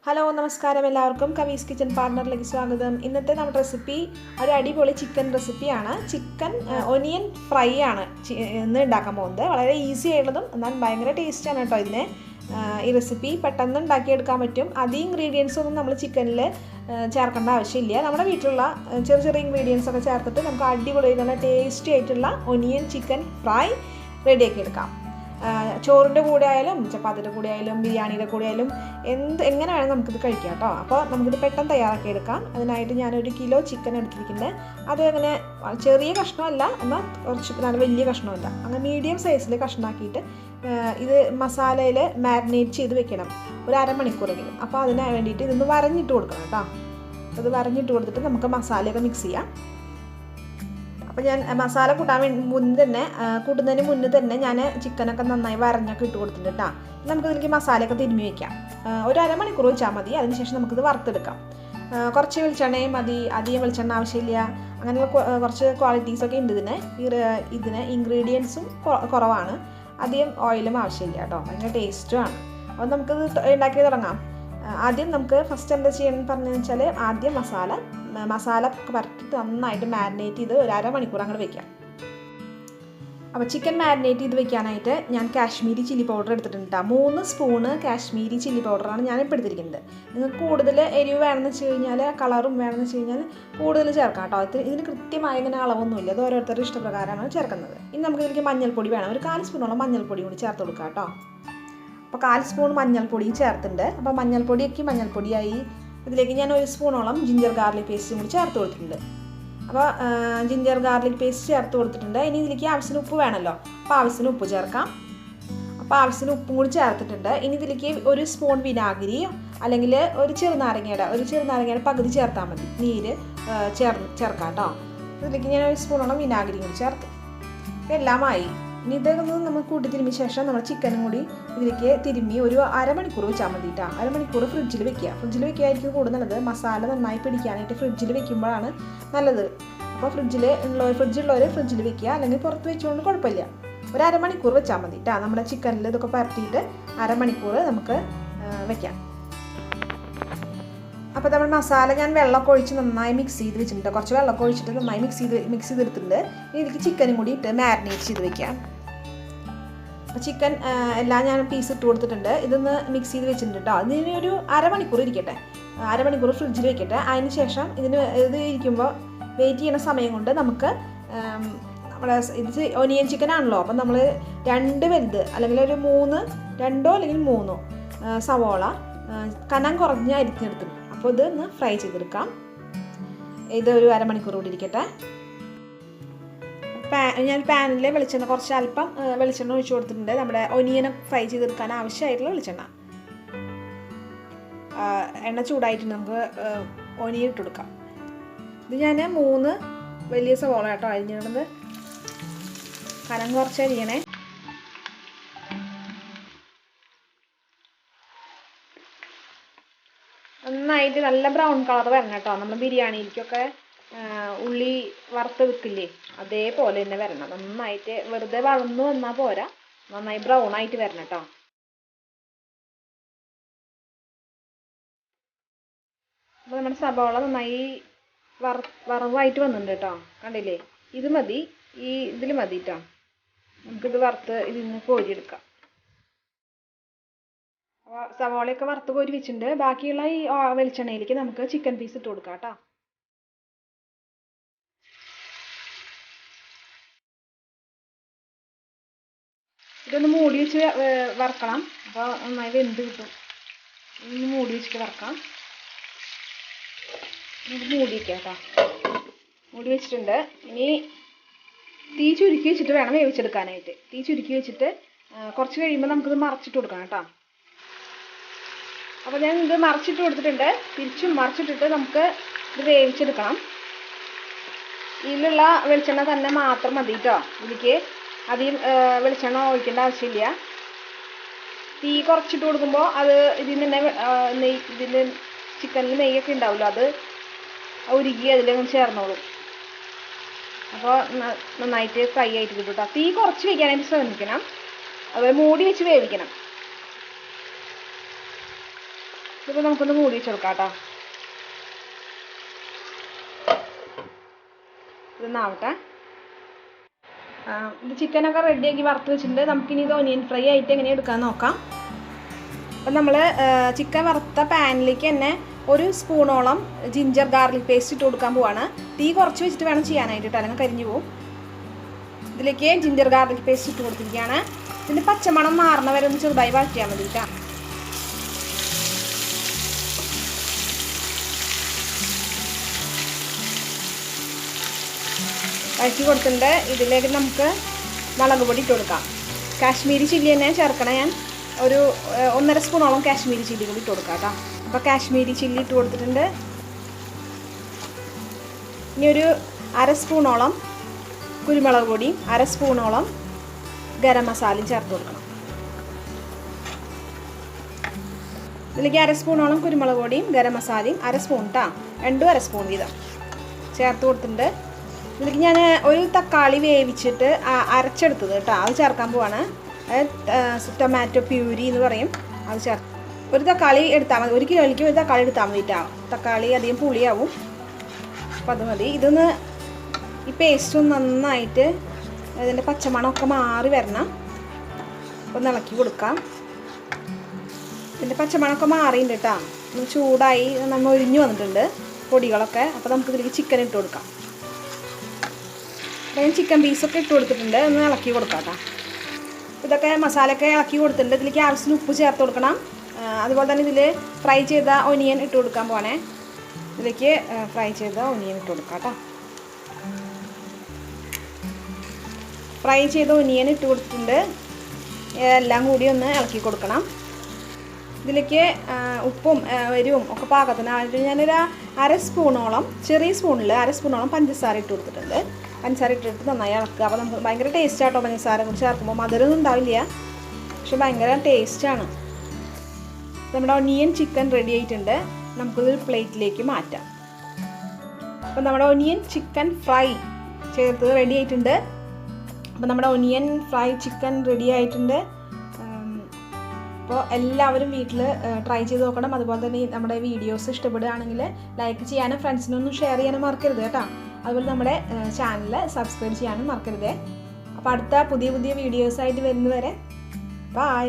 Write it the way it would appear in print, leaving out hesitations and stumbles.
Hello നമസ്കാരം എല്ലാവർക്കും കവീസ് kitchen പാർട്ണറിലേക്ക് സ്വാഗതം. ഇന്നത്തെ നമ്മുടെ റെസിപ്പി ഒരു അടിപൊളി ചിക്കൻ റെസിപ്പിയാണ്. ചിക്കൻ ഒനിയൻ ഫ്രൈ ആണ് ഇന്ന് ഉണ്ടാക്കാൻ പോകുന്നത്. വളരെ ഈസി ആയിട്ടുള്ളതും എന്നാൽ ഭയങ്കര ടേസ്റ്റാണ് കേട്ടോ. ഇതിന് ഈ റെസിപ്പി പെട്ടെന്ന് ഉണ്ടാക്കിയെടുക്കാൻ പറ്റും. അധികം ഇൻഗ്രീഡിയൻസ് ഒന്നും നമ്മൾ ചിക്കനിൽ ചേർക്കേണ്ട ആവശ്യമില്ല. നമ്മുടെ വീട്ടിലുള്ള ചെറിയ ചെറിയ ഇൻഗ്രീഡിയൻസ് ഒക്കെ ചേർത്തിട്ട് നമുക്ക് അടിപൊളി നല്ല ടേസ്റ്റി ആയിട്ടുള്ള ഒനിയൻ ചിക്കൻ ഫ്രൈ റെഡിയാക്കി എടുക്കാം. ചോറിൻ്റെ കൂടെ ആയാലും ചപ്പാത്തിയുടെ കൂടെ ആയാലും ബിരിയാണിയുടെ കൂടെ ആയാലും എങ്ങനെ വേണം നമുക്കിത് കഴിക്കാം കേട്ടോ. അപ്പോൾ നമുക്കിത് പെട്ടെന്ന് തയ്യാറാക്കി എടുക്കാം. അതിനായിട്ട് ഞാനൊരു കിലോ ചിക്കൻ എടുത്തിരിക്കുന്നത്. അത് അങ്ങനെ ചെറിയ കഷ്ണമല്ല, എന്നാൽ കുറച്ച് നല്ല വലിയ കഷ്ണമല്ല, അങ്ങനെ മീഡിയം സൈസിൽ കഷ്ണമാക്കിയിട്ട് ഇത് മസാലയിൽ മാരിനേറ്റ് ചെയ്ത് വെക്കണം ഒരു അരമണിക്കൂറെങ്കിലും. അപ്പോൾ അതിന് വേണ്ടിയിട്ട് ഇതൊന്ന് വരഞ്ഞിട്ട് കൊടുക്കണം കേട്ടോ. അത് വരഞ്ഞിട്ട് കൊടുത്തിട്ട് നമുക്ക് മസാലയൊക്കെ മിക്സ് ചെയ്യാം. അപ്പോൾ ഞാൻ മസാല കൂട്ടുന്നതിന് മുന്നേ തന്നെ ഞാൻ ചിക്കനൊക്കെ നന്നായി വരഞ്ഞൊക്കെ ഇട്ട് കൊടുത്തിട്ടുണ്ട് കേട്ടോ. നമുക്കിതിലേക്ക് മസാലയൊക്കെ തിരുമ്മി വയ്ക്കാം. ഒരു അരമണിക്കൂർ വെച്ചാൽ മതി. അതിനുശേഷം നമുക്കിത് വറുത്തെടുക്കാം. കുറച്ച് വെളിച്ചെണ്ണയും മതി, അധികം വെളിച്ചെണ്ണ ആവശ്യമില്ല. അങ്ങനെയുള്ള കുറച്ച് ക്വാളിറ്റീസൊക്കെ ഉണ്ട് ഇതിന് ഇൻഗ്രീഡിയൻസും കുറവാണ്. അധികം ഓയിലും ആവശ്യമില്ല കേട്ടോ. ഭയങ്കര ടേസ്റ്റുമാണ്. അപ്പോൾ നമുക്കിത് ഉണ്ടാക്കി തുടങ്ങാം. ആദ്യം നമുക്ക് ഫസ്റ്റ് എന്താ ചെയ്യണമെന്ന് പറഞ്ഞതെന്ന് വെച്ചാൽ ആദ്യം മസാല പരത്തിയിട്ട് നന്നായിട്ട് മാരിനേറ്റ് ചെയ്ത് ഒരു അരമണിക്കൂർ അങ്ങോട്ട് വെക്കാം. അപ്പോൾ ചിക്കൻ മാരിനേറ്റ് ചെയ്ത് വെക്കാനായിട്ട് ഞാൻ കാശ്മീരി ചില്ലി പൗഡർ എടുത്തിട്ടുണ്ട്. 3 സ്പൂണ് കാശ്മീരി ചില്ലി പൗഡറാണ് ഞാനിപ്പോൾ എടുത്തിരിക്കുന്നത്. നിങ്ങൾക്ക് കൂടുതൽ എരിവ് വേണമെന്ന് വെച്ച് കഴിഞ്ഞാൽ, കളറും വേണമെന്ന് വെച്ച് കഴിഞ്ഞാൽ കൂടുതൽ ചേർക്കാം കേട്ടോ. ഇതിന് കൃത്യമായ ഇങ്ങനെ അളവൊന്നുമില്ല. അത് ഓരോരുത്തരുടെ ഇഷ്ടപ്രകാരമാണ് ചേർക്കുന്നത്. ഇനി നമുക്ക് ഇതിലേക്ക് മഞ്ഞൾപ്പൊടി വേണം. ഒരു 1/4 സ്പൂണോളം മഞ്ഞൾപ്പൊടി കൂടി ചേർത്ത് കൊടുക്കാം കേട്ടോ. അപ്പോൾ 1/4 സ്പൂൺ മഞ്ഞൾപ്പൊടി ചേർത്തിട്ടുണ്ട്. അപ്പോൾ മഞ്ഞൾപ്പൊടിയായി. ഇതിലേക്ക് ഞാൻ 1 സ്പൂണോളം ജിഞ്ചർ ഗാർലിക് പേസ്റ്റും കൂടി ചേർത്ത് കൊടുത്തിട്ടുണ്ട്. അപ്പോൾ ജിഞ്ചർ ഗാർലിക് പേസ്റ്റ് ചേർത്ത് കൊടുത്തിട്ടുണ്ട്. ഇനി ഇതിലേക്ക് ആവശ്യത്തിന് ഉപ്പ് വേണമല്ലോ. അപ്പോൾ ആവശ്യത്തിന് ഉപ്പ് ചേർക്കാം. അപ്പോൾ ആവശ്യത്തിന് ഉപ്പും കൂടി ചേർത്തിട്ടുണ്ട്. ഇനി ഇതിലേക്ക് 1 സ്പൂൺ വിനാഗിരി അല്ലെങ്കിൽ ഒരു ചെറുനാരങ്ങയുടെ പകുതി ചേർത്താൽ മതി. നീര് ചേർക്കാം കേട്ടോ. ഇതിലേക്ക് ഞാൻ 1 സ്പൂണോളം വിനാഗിരി കൂടി ചേർത്ത്. അപ്പോൾ എല്ലാമായി. ഇനി ഇതൊന്ന് നമ്മൾ കൂട്ടി തിരുമ്മിയ ശേഷം നമ്മൾ ചിക്കനും കൂടി ഇതിലേക്ക് തിരുമ്മി ഒരു അരമണിക്കൂർ വെച്ചാൽ മതി കേട്ടോ. അരമണിക്കൂർ ഫ്രിഡ്ജിൽ വെക്കുകയായിരിക്കും കൂടുതൽ. മസാല നന്നായി പിടിക്കാനായിട്ട് ഫ്രിഡ്ജിൽ വെക്കുമ്പോഴാണ് നല്ലത്. അപ്പോൾ ഫ്രിഡ്ജിലുള്ളവർ ഫ്രിഡ്ജിൽ വെക്കുക, അല്ലെങ്കിൽ പുറത്ത് വെച്ചുകൊണ്ട് കുഴപ്പമില്ല. ഒരു അരമണിക്കൂർ വെച്ചാൽ മതി കേട്ടോ. നമ്മുടെ ചിക്കനിൽ ഇതൊക്കെ പരത്തിയിട്ട് അരമണിക്കൂർ നമുക്ക് വെക്കാം. അപ്പോൾ നമ്മൾ മസാല ഞാൻ വെള്ളമൊക്കെ ഒഴിച്ച് നന്നായി മിക്സ് ചെയ്ത് വെച്ചിട്ടുണ്ട്. കുറച്ച് വെള്ളമൊക്കെ ഒഴിച്ചിട്ട് നന്നായി മിക്സ് ചെയ്തെടുത്തിട്ടുണ്ട്. ഇതിലേക്ക് ചിക്കനും കൂടി ഇട്ട് മാരിനേറ്റ് ചെയ്ത് വെക്കാം. അപ്പോൾ ചിക്കൻ എല്ലാം ഞാൻ പീസ് ഇട്ട് കൊടുത്തിട്ടുണ്ട്. ഇതൊന്ന് മിക്സ് ചെയ്ത് വെച്ചിട്ടുണ്ട് കേട്ടോ. ഇതിന് ഒരു അരമണിക്കൂർ ഇരിക്കട്ടെ. അരമണിക്കൂർ ഫ്രിഡ്ജിൽ വെക്കട്ടെ. അതിന് ശേഷം ഇത് ഇരിക്കുമ്പോൾ വെയിറ്റ് ചെയ്യുന്ന സമയം കൊണ്ട് നമുക്ക് ഇത് ഒനിയൻ ചിക്കൻ ആണല്ലോ. അപ്പം നമ്മൾ 2 വലുത് അല്ലെങ്കിൽ ഒരു 2 അല്ലെങ്കിൽ 3 സവോള കനം കുറഞ്ഞ അരിഞ്ഞെടുത്തു. അപ്പോൾ ഇത് ഒന്ന് ഫ്രൈ ചെയ്തെടുക്കാം. ഇത് ഒരു അരമണിക്കൂർ കൂടി ഇരിക്കട്ടെ. ഞാൻ പാനിൽ കുറച്ച് അല്പം വെളിച്ചെണ്ണ ഒഴിച്ചു കൊടുത്തിട്ടുണ്ട്. നമ്മുടെ ഒനിയനെ ഫ്രൈ ചെയ്തെടുക്കാൻ ആവശ്യമായിട്ടുള്ള വെളിച്ചെണ്ണ. എണ്ണ ചൂടായിട്ട് നമുക്ക് ഒനിയൻ ഇട്ട് കൊടുക്കാം. ഇത് ഞാൻ 3 വലിയ സവോള കേട്ടോ അരിഞ്ഞിടുന്നത്. കനം കുറച്ച് അരിയണേ. നന്നായിട്ട് നല്ല ബ്രൗൺ കളർ വരണം കേട്ടോ. നമ്മൾ ബിരിയാണിയിലേക്കൊക്കെ ഉള്ളി വറുത്ത് വെക്കില്ലേ, അതേപോലെ തന്നെ വരണം. നന്നായിട്ട് വെറുതെ വളർന്നു വന്നാൽ പോരാ, നന്നായി ബ്രൗൺ ആയിട്ട് വരണം കേട്ടോ. അപ്പോൾ നമ്മുടെ സവാള നന്നായി വറവായിട്ട് വന്നിട്ടുണ്ട് കേട്ടോ. കണ്ടില്ലേ? ഇത് മതി, ഇതിൽ മതി കേട്ടോ. നമുക്കിത് വറുത്ത് ഇതിൽ നിന്ന് കോരിയെടുക്കാം. സവാളയൊക്കെ വറുത്ത് കോരി വെച്ചിട്ടുണ്ട്. ബാക്കിയുള്ള ഈ വെളിച്ചെണ്ണയിലേക്ക് നമുക്ക് ചിക്കൻ പീസ് ഇട്ട് കൊടുക്കാം കേട്ടോ. ഇതൊന്ന് മൂടി വെച്ച് വറക്കണം. അപ്പോൾ നന്നായി വെന്ത് കിട്ടും. ഇതൊന്ന് മൂടി വെച്ചിട്ട് വറക്കാം. നമുക്ക് മൂടി വയ്ക്കാം കേട്ടോ. മൂടി വെച്ചിട്ടുണ്ട്. ഇനി തീ ചുരുക്കി വെച്ചിട്ട് വേണം വേവിച്ചെടുക്കാനായിട്ട്. തീ ചുരുക്കി വെച്ചിട്ട് കുറച്ച് കഴിയുമ്പോൾ നമുക്കിത് മറച്ചിട്ട് കൊടുക്കണം കേട്ടോ. അപ്പോൾ ഞാൻ ഇത് മറിച്ചിട്ട് കൊടുത്തിട്ടുണ്ട്. തിരിച്ചും മറിച്ചിട്ടിട്ട് നമുക്ക് ഇത് വേവിച്ചെടുക്കണം. ഇതിലുള്ള വെളിച്ചെണ്ണ തന്നെ മാത്രം മതി കേട്ടോ. ഇതിലേക്ക് അധികം വെളിച്ചെണ്ണ ഒഴിക്കേണ്ട ആവശ്യമില്ല. തീ കുറച്ചിട്ട് കൊടുക്കുമ്പോൾ അത് ഇതിൽ ചിക്കനിൽ നെയ്യൊക്കെ ഉണ്ടാവുമല്ലോ, അത് ഉരുകി അതിലങ്ങ് ചേർന്നോളും. അപ്പോൾ നന്നായിട്ട് ഫ്രൈ ആയിട്ട് കിട്ടും കേട്ടോ. തീ കുറച്ച് വയ്ക്കാനായിട്ട് ശ്രമിക്കണം. അതുപോലെ മൂടി വെച്ച് വേവിക്കണം. ഇതിപ്പോൾ നമുക്കൊന്ന് മൂടി വെച്ച് കൊടുക്കാം കേട്ടോ. ഇതൊന്നാവട്ടെ. ഇത് ചിക്കനൊക്കെ റെഡിയാക്കി വറുത്ത് വെച്ചിട്ടുണ്ട്. നമുക്കിനി ഇത് ഒനിയൻ ഫ്രൈ ആയിട്ട് എങ്ങനെ എടുക്കാമെന്ന് നോക്കാം. അപ്പം നമ്മൾ ചിക്കൻ വറുത്ത പാനിലേക്ക് തന്നെ 1 സ്പൂണോളം ജിഞ്ചർ ഗാർലിക് പേസ്റ്റ് ഇട്ട് കൊടുക്കാൻ പോവാണ്. തീ കുറച്ച് വെച്ചിട്ട് വേണം ചെയ്യാനായിട്ട് കേട്ടോ, അല്ലെങ്കിൽ കരിഞ്ഞു പോവും. ഇതിലേക്ക് ജിഞ്ചർ ഗാർലിക് പേസ്റ്റ് ഇട്ട് കൊടുത്തിരിക്കുകയാണ്. ഇതിൻ്റെ പച്ചമണം മാറണ വരെ ഒന്ന് ചെറുതായി വഴറ്റിയാൽ മതി കേട്ടോ. വഴറ്റി കൊടുത്തിട്ടുണ്ട്. ഇതിലേക്ക് നമുക്ക് മുളക് പൊടി ഇട്ട് കൊടുക്കാം. കാശ്മീരി ചില്ലി തന്നെ ചേർക്കണം. ഞാൻ ഒരു 1.5 സ്പൂണോളം കാശ്മീരി ചില്ലി കൂടി ഇട്ട് കൊടുക്കാം കേട്ടോ. അപ്പോൾ കാശ്മീരി ചില്ലി ഇട്ട് കൊടുത്തിട്ടുണ്ട്. ഇനി ഒരു 1/2 സ്പൂണോളം കുരുമുളക് പൊടിയും 1/2 സ്പൂണോളം ഗരം മസാലയും ചേർത്ത് കൊടുക്കണം. ഇതിലേക്ക് 1/2 സ്പൂണോളം കുരുമുളക് പൊടിയും ഗരം മസാലയും 1/2 സ്പൂൺ കേട്ടോ, 2 1/2 സ്പൂൺ വീതം ചേർത്ത് കൊടുത്തിട്ടുണ്ട്. ഇതിലേക്ക് ഞാൻ ഒരു തക്കാളി വേവിച്ചിട്ട് അരച്ചെടുത്തത് കേട്ടോ, അത് ചേർക്കാൻ പോവാണ്. ടൊമാറ്റോ പ്യൂരി എന്ന് പറയും, അത് ചേർത്ത്. ഒരു തക്കാളി എടുത്താൽ മതി, 1 കിലോയ്ക്ക് ഒരു തക്കാളി എടുത്താൽ മതി കേട്ടോ. തക്കാളി അധികം പുളിയാവും, അപ്പം അത് മതി. ഇതൊന്ന് ഈ പേസ്റ്റ് ഒന്ന് നന്നായിട്ട് ഇതിൻ്റെ പച്ചമണമൊക്കെ മാറി വരണം. ഒന്ന് ഇളക്കി കൊടുക്കാം. ഇതിൻ്റെ പച്ചമണമൊക്കെ മാറിയിട്ടുണ്ട് കേട്ടോ, ഒന്ന് ചൂടായി നമ്മൾ ഒഴിഞ്ഞു വന്നിട്ടുണ്ട് പൊടികളൊക്കെ. അപ്പോൾ നമുക്ക് ഇതിലേക്ക് ചിക്കൻ ഇട്ട് കൊടുക്കാം. ഞാൻ ചിക്കൻ പീസൊക്കെ ഇട്ട് കൊടുത്തിട്ടുണ്ട്, ഒന്ന് ഇളക്കി കൊടുക്കാം കേട്ടോ. ഇതൊക്കെ മസാലയൊക്കെ ഇളക്കി കൊടുത്തിട്ടുണ്ട്. ഇതിലേക്ക് ആവശ്യത്തിന് ഉപ്പ് ചേർത്ത് കൊടുക്കണം. അതുപോലെ തന്നെ ഇതിൽ ഫ്രൈ ചെയ്ത ഒനിയൻ ഇട്ട് കൊടുക്കാൻ പോണേ. ഇതിലേക്ക് ഫ്രൈ ചെയ്ത ഒനിയൻ ഇട്ട് കൊടുക്കാം കേട്ടോ. ഫ്രൈ ചെയ്ത ഒനിയൻ ഇട്ട് കൊടുത്തിട്ടുണ്ട്. എല്ലാം കൂടി ഒന്ന് ഇളക്കി കൊടുക്കണം. ഇതിലേക്ക് ഉപ്പും എരിവും ഒക്കെ പാകത്തിനായിട്ട് ഞാനൊരു 1/2 സ്പൂണോളം, ചെറിയ സ്പൂണിൽ 1/2 സ്പൂണോളം പഞ്ചസാര ഇട്ട് കൊടുത്തിട്ടുണ്ട്. പഞ്ചസാര ഇട്ടിട്ട് നന്നായി ഇളക്കുക. അപ്പോൾ നമുക്ക് ഭയങ്കര ടേസ്റ്റ് ആട്ടോ പഞ്ചസാര കൂടി ചേർക്കുമ്പോൾ. മധുരമൊന്നും ഉണ്ടാവില്ല, പക്ഷെ ഭയങ്കര ടേസ്റ്റാണ്. നമ്മുടെ ഒനിയൻ ചിക്കൻ റെഡി ആയിട്ടുണ്ട്. നമുക്കിതൊരു പ്ലേറ്റിലേക്ക് മാറ്റാം. അപ്പോൾ നമ്മുടെ ഒനിയൻ ചിക്കൻ ഫ്രൈ ചേർത്ത് റെഡി ആയിട്ടുണ്ട്. അപ്പോൾ നമ്മുടെ ഒനിയൻ ഫ്രൈ ചിക്കൻ റെഡി ആയിട്ടുണ്ട്. അപ്പോൾ എല്ലാവരും വീട്ടിൽ ട്രൈ ചെയ്ത് നോക്കണം. അതുപോലെ തന്നെ നമ്മുടെ വീഡിയോസ് ഇഷ്ടപ്പെടുകയാണെങ്കിൽ ലൈക്ക് ചെയ്യാനും ഫ്രണ്ട്സിനൊന്നും ഷെയർ ചെയ്യാനും മറക്കരുത് കേട്ടോ. അതുപോലെ നമ്മുടെ ചാനൽ സബ്സ്ക്രൈബ് ചെയ്യാനും മറക്കരുത്. അപ്പോൾ അടുത്ത പുതിയ വീഡിയോസായിട്ട് വരുന്നവരെ ബൈ.